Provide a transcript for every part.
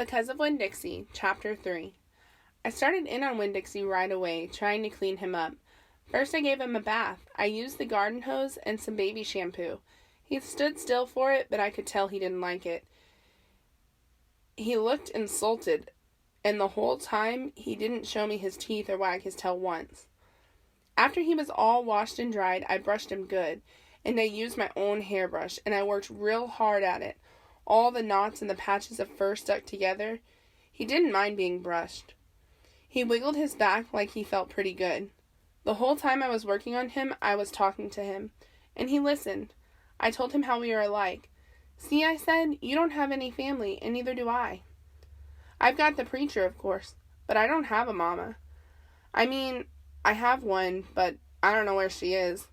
Because of Winn-Dixie, Chapter 3. I started in on Winn-Dixie right away, trying to clean him up. First I gave him a bath. I used the garden hose and some baby shampoo. He stood still for it, but I could tell he didn't like it. He looked insulted, and the whole time he didn't show me his teeth or wag his tail once. After he was all washed and dried, I brushed him good, and I used my own hairbrush, and I worked real hard at it. All the knots and the patches of fur stuck together. He didn't mind being brushed. He wiggled his back like he felt pretty good. The whole time I was working on him, I was talking to him, and he listened. I told him how we are alike. See, I said, you don't have any family, and neither do I. I've got the preacher, of course, but I don't have a mama. I mean, I have one, but I don't know where she is.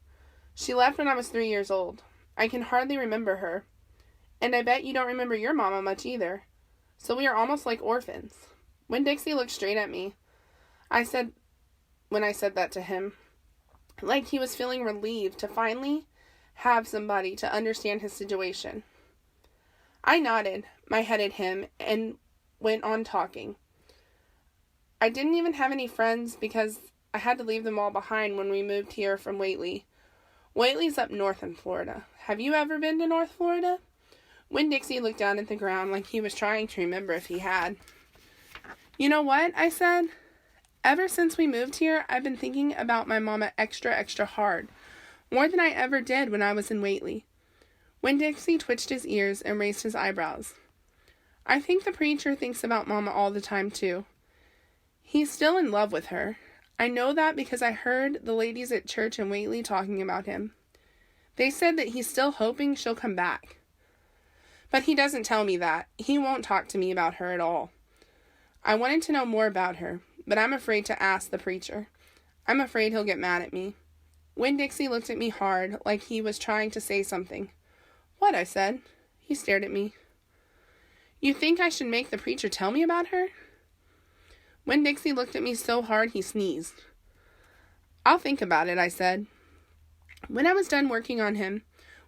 She left when I was 3 years old. I can hardly remember her. And I bet you don't remember your mama much either. So we are almost like orphans. Winn-Dixie looked straight at me. When I said that to him, like he was feeling relieved to finally have somebody to understand his situation. I nodded my head at him and went on talking. I didn't even have any friends because I had to leave them all behind when we moved here from Whately. Whately's up north in Florida. Have you ever been to North Florida? Winn-Dixie looked down at the ground like he was trying to remember if he had. You know what? I said. Ever since we moved here, I've been thinking about my mama extra hard. More than I ever did when I was in Whately. Winn-Dixie twitched his ears and raised his eyebrows. I think the preacher thinks about mama all the time, too. He's still in love with her. I know that because I heard the ladies at church in Whately talking about him. They said that he's still hoping she'll come back. But he doesn't tell me that. He won't talk to me about her at all. I wanted to know more about her, but I'm afraid to ask the preacher. I'm afraid he'll get mad at me. Winn-Dixie looked at me hard, like he was trying to say something. What? I said. He stared at me. You think I should make the preacher tell me about her? Winn-Dixie looked at me so hard he sneezed. I'll think about it, I said. When I was done working on him,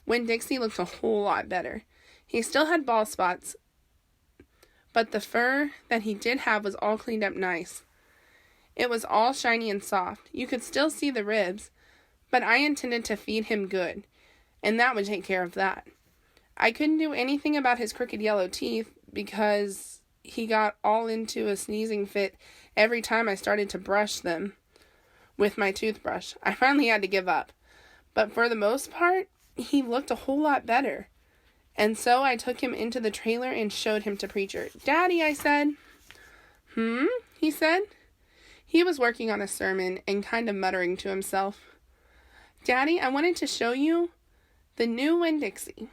Winn-Dixie looked a whole lot better. He still had bald spots, but the fur that he did have was all cleaned up nice. It was all shiny and soft. You could still see the ribs, but I intended to feed him good, and that would take care of that. I couldn't do anything about his crooked yellow teeth because he got all into a sneezing fit every time I started to brush them with my toothbrush. I finally had to give up, but for the most part, he looked a whole lot better. And so I took him into the trailer and showed him to Preacher. Daddy, I said. He said. He was working on a sermon and kind of muttering to himself. Daddy, I wanted to show you the new Winn-Dixie.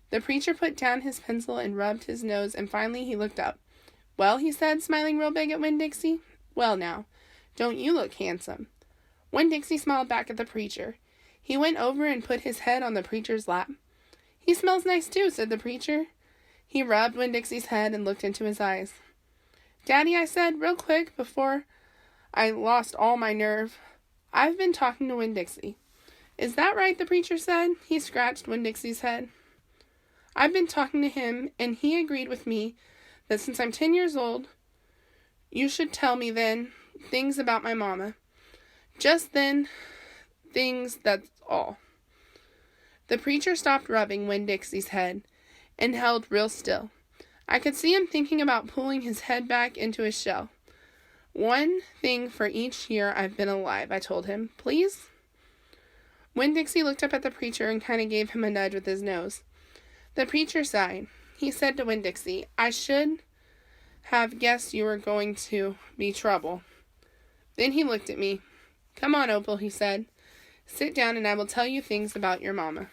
The preacher put down his pencil and rubbed his nose, and finally he looked up. Well, he said, smiling real big at Winn-Dixie. Well now, don't you look handsome? Winn-Dixie smiled back at the preacher. He went over and put his head on the preacher's lap. He smells nice too, said the preacher. He rubbed Winn-Dixie's head and looked into his eyes. Daddy, I said, real quick, before I lost all my nerve, I've been talking to Winn-Dixie. Is that right, the preacher said. He scratched Winn-Dixie's head. I've been talking to him, and he agreed with me that since I'm 10 years old, you should tell me then things about my mama. Just then, things, that's all. The preacher stopped rubbing Winn-Dixie's head and held real still. I could see him thinking about pulling his head back into his shell. One thing for each year I've been alive, I told him. Please? Winn-Dixie looked up at the preacher and kind of gave him a nudge with his nose. The preacher sighed. He said to Winn-Dixie, I should have guessed you were going to be trouble. Then he looked at me. Come on, Opal, he said. Sit down and I will tell you things about your mama.